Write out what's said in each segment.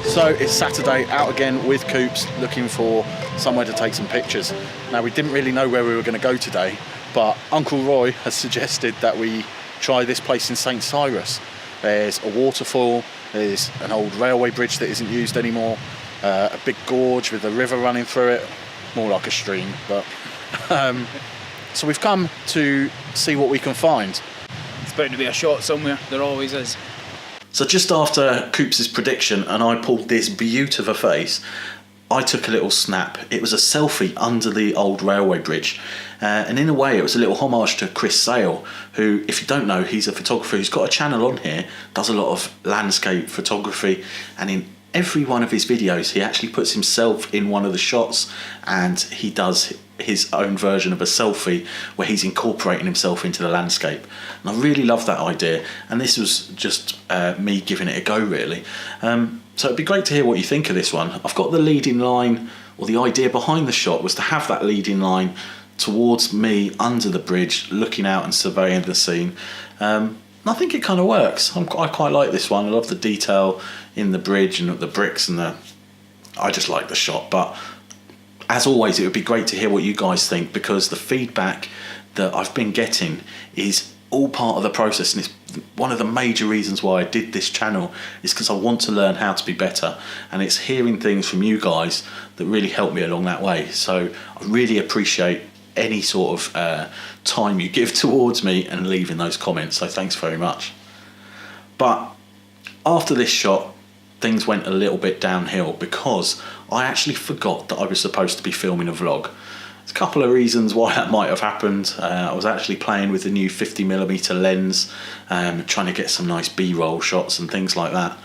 So it's Saturday, out again with Coops, looking for somewhere to take some pictures. Now, we didn't really know where we were going to go today, but Uncle Roy has suggested that we try this place in St Cyrus. There's a waterfall, there's an old railway bridge that isn't used anymore, a big gorge with a river running through it, more like a stream, but so we've come to see what we can find. It's bound to be a shot somewhere, there always is. So just after Coops' prediction and I pulled this beaut of a face, I took a little snap. It was a selfie under the old railway bridge, and in a way it was a little homage to Chris Sale, who, if you don't know, he's a photographer who's got a channel on here, does a lot of landscape photography, and in every one of his videos he actually puts himself in one of the shots and he does his own version of a selfie where he's incorporating himself into the landscape, and I really love that idea, and this was just me giving it a go, really. So it'd be great to hear what you think of this one. I've got the leading line, or the idea behind the shot was to have that leading line towards me under the bridge, looking out and surveying the scene. I think it kind of works. I quite like this one. I love the detail in the bridge and the bricks, and I just like the shot. But as always, it would be great to hear what you guys think, because the feedback that I've been getting is all part of the process, and it's one of the major reasons why I did this channel, is because I want to learn how to be better, and it's hearing things from you guys that really help me along that way. So I really appreciate any sort of time you give towards me and leaving those comments, so thanks very much. But after this shot, things went a little bit downhill, because I actually forgot that I was supposed to be filming a vlog. There's a couple of reasons why that might have happened. I was actually playing with the new 50mm lens, trying to get some nice B-roll shots and things like that.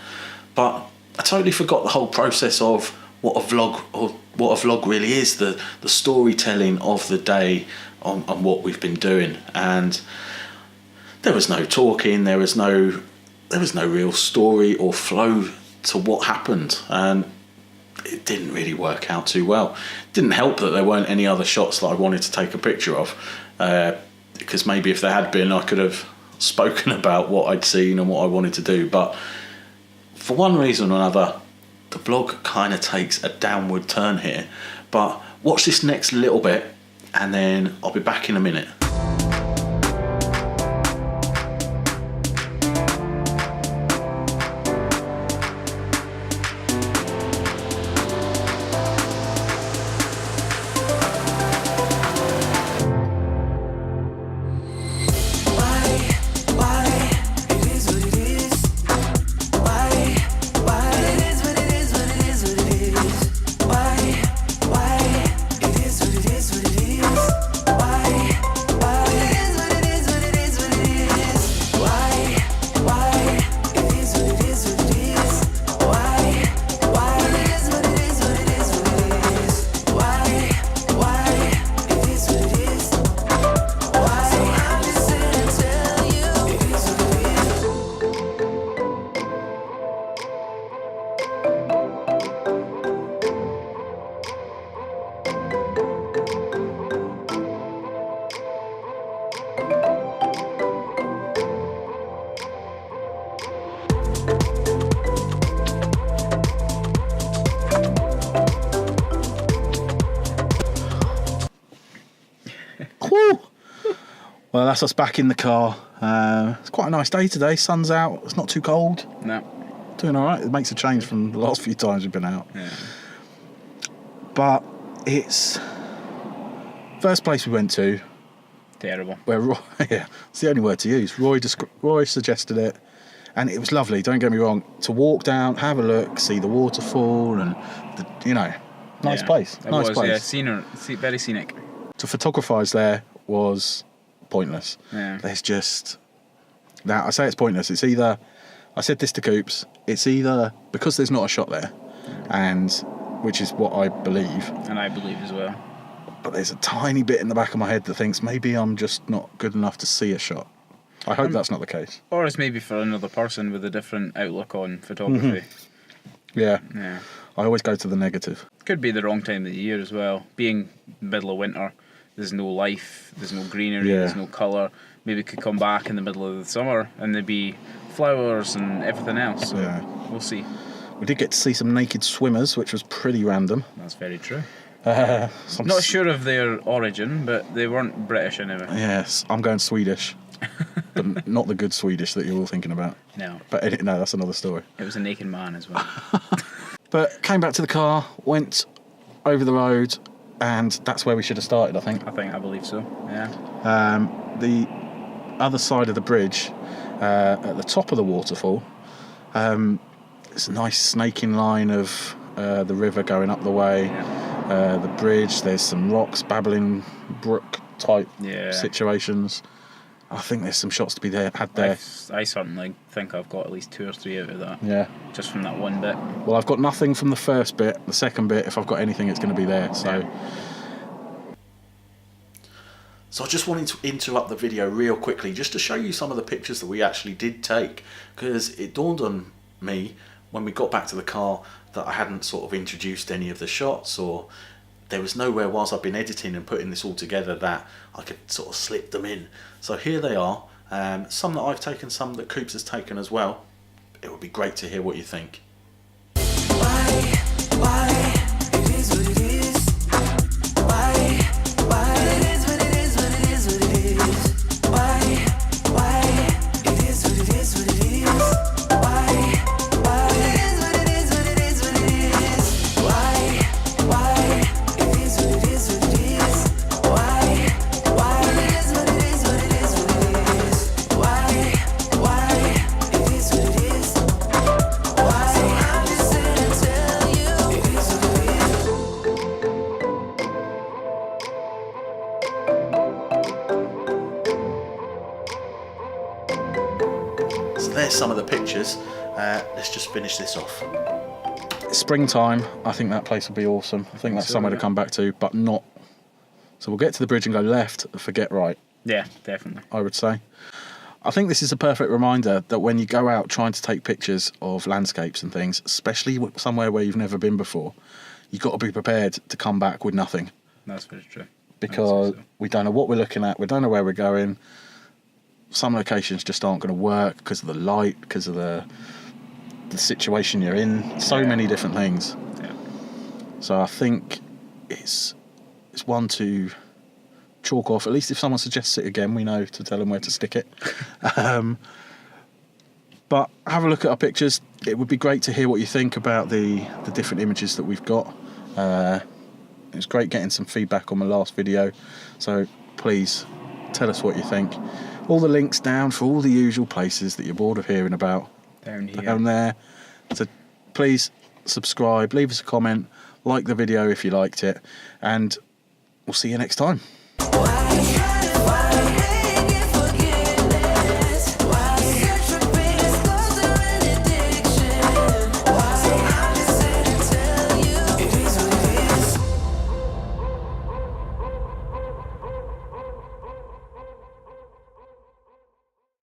But I totally forgot the whole process of what a vlog really is, the storytelling of the day on what we've been doing. And there was no talking, there was no real story or flow to what happened, and it didn't really work out too well. It didn't help that there weren't any other shots that I wanted to take a picture of, because maybe if there had been, I could have spoken about what I'd seen and what I wanted to do. But for one reason or another, the vlog kind of takes a downward turn here. But watch this next little bit and then I'll be back in a minute. Well, that's us back in the car. It's quite a nice day today. Sun's out. It's not too cold. No. Doing all right. It makes a change from the last few times we've been out. Yeah. But it's first place we went to. Terrible. Where Roy, yeah, it's the only word to use. Roy suggested it, and it was lovely. Don't get me wrong. To walk down, have a look, see the waterfall, and nice place. It nice was, place. Yeah, very scenic. To photographise there was pointless. Yeah. There's just that. I say it's pointless. It's either, I said this to Coops, it's either because there's not a shot there, and which is what I believe, and I believe as well, but there's a tiny bit in the back of my head that thinks maybe I'm just not good enough to see a shot. I hope that's not the case. Or it's maybe for another person with a different outlook on photography. Yeah. Yeah. I always go to the negative. Could be the wrong time of the year as well. Being middle of winter, there's no life, there's no greenery, there's no colour. Maybe it could come back in the middle of the summer and there'd be flowers and everything else. So we'll see. We did get to see some naked swimmers, which was pretty random. That's very true. Not sure of their origin, but they weren't British anyway. Yes, I'm going Swedish, but not the good Swedish that you're all thinking about. No. But no, that's another story. It was a naked man as well. But came back to the car, went over the road, and that's where we should have started, I think. I believe so, yeah. The other side of the bridge, at the top of the waterfall, it's a nice snaking line of the river going up the way. Yeah. The bridge, there's some rocks, babbling brook type situations. I think there's some shots to be had there. I certainly think I've got at least 2 or 3 out of that. Yeah. Just from that one bit. Well, I've got nothing from the first bit. The second bit, if I've got anything, it's going to be there. So I just wanted to interrupt the video real quickly just to show you some of the pictures that we actually did take, because it dawned on me when we got back to the car that I hadn't sort of introduced any of the shots, or there was nowhere whilst I've been editing and putting this all together that I could sort of slip them in. So here they are, some that I've taken, some that Coops has taken as well. It would be great to hear what you think. Why? It is what it is. Why? It is what it is, what it is, what it is. Why? It is what it is, what it is. Why? It is what it is, what it is, what it is. Why? It is what it is, what it is. Why? It is what it is, what it is, what it is. Why? It is what it is. Why? I'm just here to tell you it is what it is. So there's some of the pictures. Let's just finish this off. Springtime, I think that place will be awesome. I think that's somewhere to come back to, but not. So we'll get to the bridge and go left, forget right, Yeah, definitely. I would say. I think this is a perfect reminder that when you go out trying to take pictures of landscapes and things, especially somewhere where you've never been before, you've got to be prepared to come back with nothing, That's very true. because I'd say so. we don't know what we're looking at, we don't know where we're going. Some locations just aren't going to work because of the light, because of the situation you're in, so many different things. Yeah. So I think it's one to chalk off. At least if someone suggests it again, we know to tell them where to stick it. But have a look at our pictures. It would be great to hear what you think about the different images that we've got. It was great getting some feedback on my last video, so please tell us what you think. All the links down for all the usual places that you're bored of hearing about Down here. down there. So please subscribe, leave us a comment, like the video if you liked it, and we'll see you next time. Why?